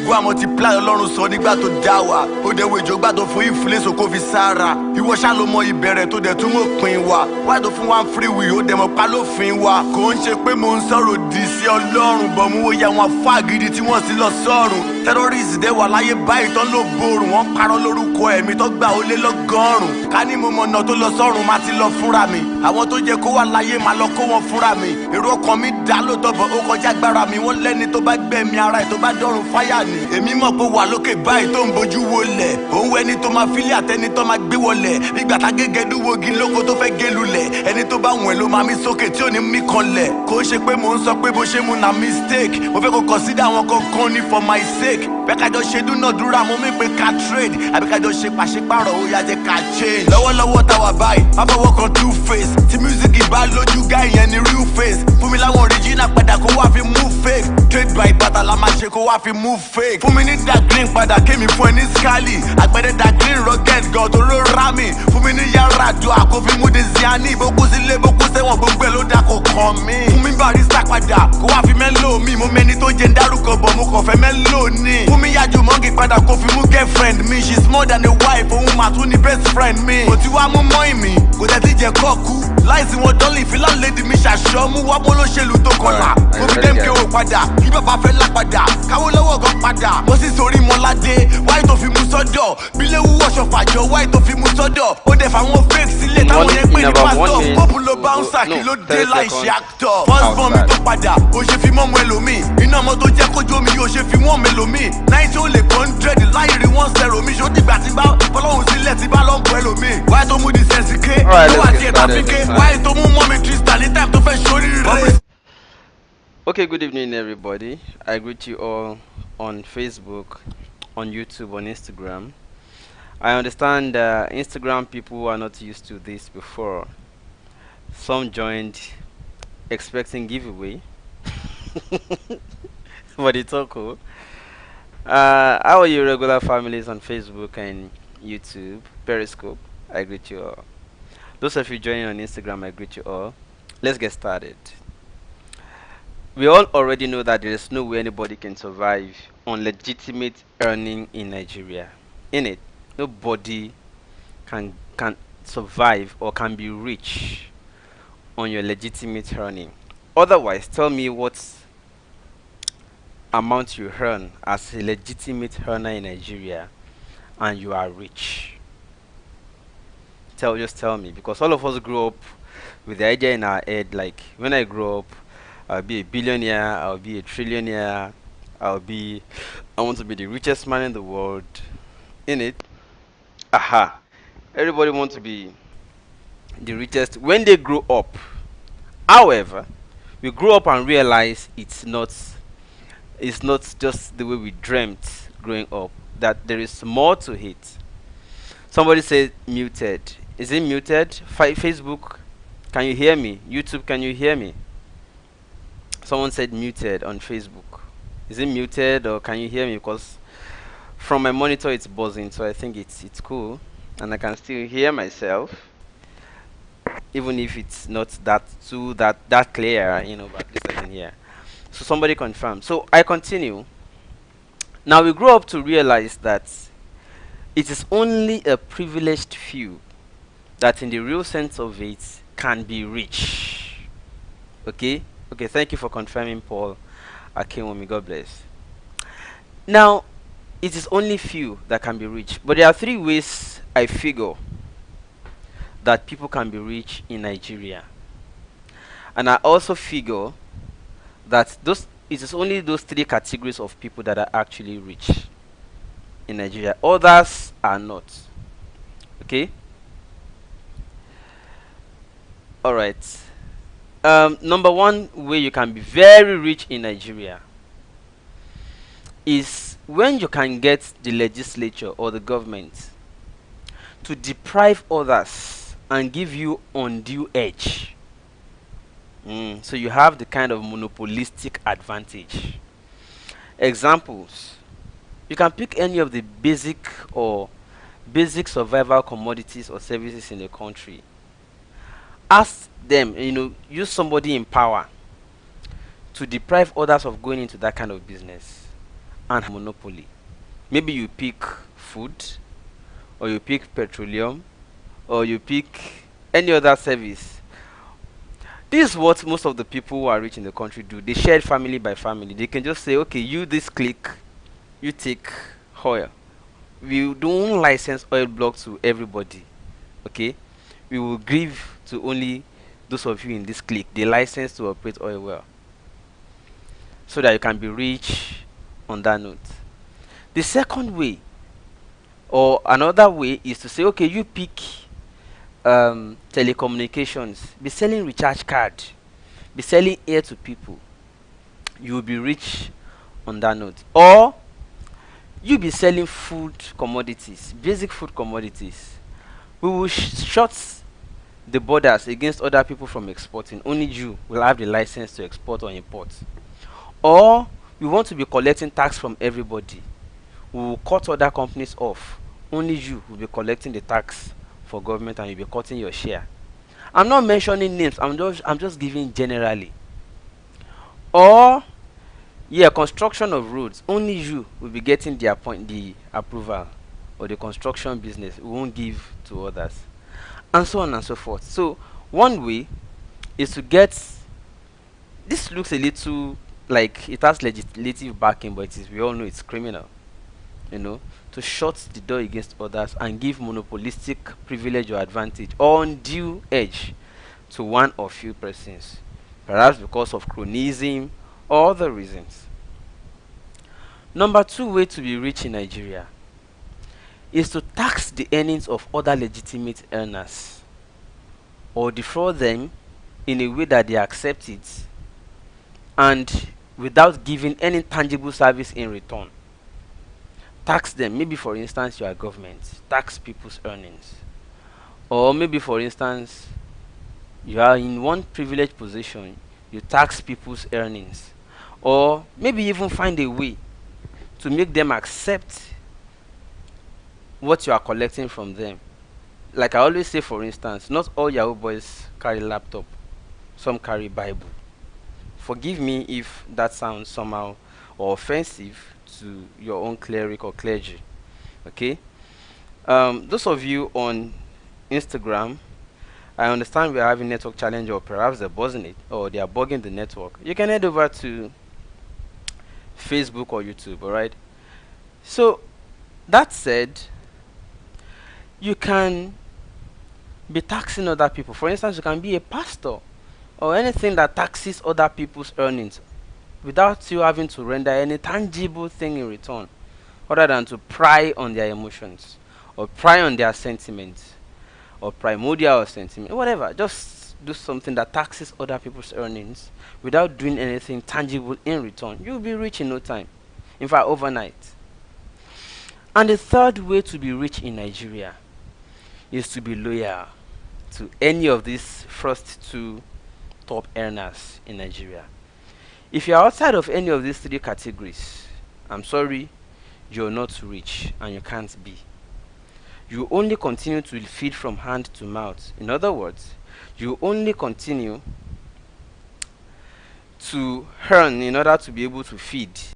go and multiply Ọlọ́run sọ nígbà tó dá wa. Ó dẹ̀ wo ìjọba tó fún ìfúlẹ̀sọ kó fi sára. Ìwọ ṣá ló mọ ìbẹ̀rẹ̀ tó dẹ̀ tún mọ̀ pin wa. Wáyé tó fún wa ń free will ó dẹ̀ mọ̀ pa lófin wa. Kò ń ṣe pé mò ń sọ̀rọ̀ òdì sí Ọlọ́run bọ̀ mú oyè àwọn afá gidi tí wọ́n sì lọ sọ́run. Terrorists dẹ̀ wà láyé báyìí tán ló borùn. Wọ́n parọ́ lórúkọ ẹ̀mí tó gbà ó lé lọ́gọ́rùn. Ká ní mo mọ̀nà tó lọ sọ́run má ti lọ fúnra mi. Àwọn tó jẹ́ kó wà láyé má lọ kó wọn fúnra mi. Èrò ọkàn mi dá lóòótọ́ bọ̀ ó kọjá agbára mi. Wọ́n lẹ́ni tó bá gbẹ̀mí ara ẹ̀ tó bá dọ́run fáyà ni. Èmi mọ̀ pé wà lókè báyìí tó ń bojú wọlẹ̀. Òun ẹni tó máa fílẹ̀ àtẹni tó máa gbé wọlẹ̀. Nígbà tá gẹ́gẹ́ dúwogi lóko tó fẹ́ gé lulẹ̀. Ẹni tó bá wọ̀n ẹ̀ ló máa mí sókè tí ò ní mí kanlẹ̀. Kò ṣe pé mò ń sọ pé bó ṣe mú na mistake. Mo fẹ́ kó consider àwọn kankan ní for my sake. Bẹ́ẹ̀ kájọ ṣe dúnàdúrà mo mí pé ká trade. Àbí kájọ ṣe pàṣípàrọ̀ ó yá jẹ́ ká change. Lọ́wọ́lọ́wọ́ táwa báyìí, má fọwọ́ kan two face. Tí music bá lójú gá ìyẹn ni real face. Fún mi láwọn original padà kó wá fi move fake. Trade by bàtà la máa ṣe kó wá fi move fake. Fún mi ní dark green padà kémi fún ẹ ní scally. Àgbẹ̀dẹ dark green rugged gan tó ló rá mi. Fún mi ní yàrá àjọ àkófin mú Desiani. Bókú sílé bókú sẹ́wọ̀n gbogbo ẹ̀ ló dà kó kàn mí. Fún mi barista padà kó wá fi mẹ́lò mi. Mo mẹ́ni tó jẹ́ ń dárúkọ bọ̀ mo kàn fẹ́ mẹ́lò ni. Fún mi yájú mọ́ngì padà kó fi mú girlfriend mi. She's more than a wife, òun mà tún ní best friend mi. Kò tí wá mú mọ́ ìmì, kò tẹ́ ti jẹ́ kọ́ọ̀kú. Láìsí wọn dọ́lì ìfilá lédi mi ṣàṣọ mú wá bó lóṣèlú tó kọlà. Mo fi dẹ́m kéwò padà, kí bàbá fẹ́ lápadà. Káwó lọ́wọ́ gan padà, mo sì sórí mọ́ládé. Wáyé tó fi mú sọ́dọ̀, bílẹ̀ wúwọ́ ṣọ̀fàjọ. Wáyé tó fi mú sọ́dọ̀, ó dẹ̀ fáwọn fake sílẹ̀ táwọn yẹn pè ní pásítọ̀. Kóòpù ló bouncer kí ló dé láì ṣe actor. First born mi tó padà, ó ṣe fi mọ́ mọ́ ẹlòmíì. Iná ọmọ tó jẹ́ kójú omi yóò ṣe fi wọ́n mẹ́lòmíì. 90 ó lè 100 láì rí wọ́n sẹ̀rọ̀ mi. Ṣó dìgbà tí bá fọlọ́hún sílẹ̀ tí bá lọ́ bọ̀ ẹlòmíì. Wáyé tó mú di sẹ́sìké, ó wà díẹ̀ tàbíké. Wáyé tó mú mọ́mí Tristan ní time tó fẹ́ ṣoríire. Okay, good evening everybody. I greet you all on Facebook, on YouTube, on Instagram. I understand Instagram people are not used to this before. Some joined expecting giveaway. But it's all cool. How are you regular families on Facebook and YouTube, Periscope? I greet you all. Those of you joining on Instagram, I greet you all. Let's get started. We all already know that there is no way anybody can survive on legitimate earning in Nigeria. In it, nobody can survive or can be rich on your legitimate earning. Otherwise, tell me what amount you earn as a legitimate earner in Nigeria and you are rich. Just tell me, because all of us grew up with the idea in our head, like when I grow up I'll be a billionaire, I'll be a trillionaire, I want to be the richest man in the world. In it, aha, everybody wants to be the richest when they grow up. However, we grow up and realize it's not just the way we dreamt growing up, that there is more to it. Somebody said muted. Is it muted? Facebook, can you hear me? YouTube, can you hear me? Someone said muted on Facebook. Is it muted or can you hear me? Because from my monitor it's buzzing, so I think it's cool, and I can still hear myself, even if it's not that clear, but at least I can hear. So somebody confirmed. So I continue. Now we grow up to realize that it is only a privileged few that in the real sense of it can be rich. Okay, thank you for confirming, Paul Akinwumi. God bless. Now it is only few that can be rich, but there are three ways I figure that people can be rich in Nigeria, and I also figure that it is only those three categories of people that are actually rich in Nigeria. Others are not. Okay. All right. Number one way you can be very rich in Nigeria is when you can get the legislature or the government to deprive others and give you undue edge. So you have the kind of monopolistic advantage. Examples: you can pick any of the basic survival commodities or services in the country. Ask them, use somebody in power to deprive others of going into that kind of business, and monopoly. Maybe you pick food, or you pick petroleum, or you pick any other service. This is what most of the people who are rich in the country do. They share it family by family. They can just say, okay, you this click, you take oil. We don't license oil block to everybody. Okay, we will give to only those of you in this clique the license to operate oil well, so that you can be rich on that note. The second way, or another way, is to say, okay, you pick telecommunications, be selling recharge card, be selling air to people. You will be rich on that note. Or you be selling food commodities, basic food commodities. We will shut the borders against other people from exporting. Only you will have the license to export or import. Or we want to be collecting tax from everybody. We will cut other companies off. Only you will be collecting the tax for government, and you'll be cutting your share. I'm not mentioning names, I'm just giving generally. Or yeah, construction of roads. Only you will be getting the approval, or the construction business. We won't give to others, and so on and so forth. So one way is to get, this looks a little like it has legislative backing, but it is, we all know it's criminal, you know, to shut the door against others and give monopolistic privilege or advantage or undue edge to one or few persons, perhaps because of cronyism or other reasons. Number two way to be rich in Nigeria is to tax the earnings of other legitimate earners, or defraud them in a way that they accept it, and without giving any tangible service in return. Tax them. Maybe for instance you are government, tax people's earnings. Or maybe for instance you are in one privileged position, you tax people's earnings. Or maybe even find a way to make them accept what you are collecting from them. Like I always say, for instance, not all Yahoo boys carry laptop, some carry Bible. Forgive me if that sounds somehow or offensive to your own cleric or clergy. Okay? Those of you on Instagram, I understand we are having network challenge, or perhaps they're buzzing it, or they are bugging the network. You can head over to Facebook or YouTube, alright? So, that said, you can be taxing other people. For instance, you can be a pastor or anything that taxes other people's earnings without you having to render any tangible thing in return, other than to pry on their emotions, or pry on their sentiments, or primordial sentiment, whatever. Just do something that taxes other people's earnings without doing anything tangible in return. You'll be rich in no time. In fact, overnight. And the third way to be rich in Nigeria is to be loyal to any of these first two top earners in Nigeria. If you're outside of any of these three categories, I'm sorry, you're not rich and you can't be. You only continue to feed from hand to mouth. In other words, you only continue to earn in order to be able to feed.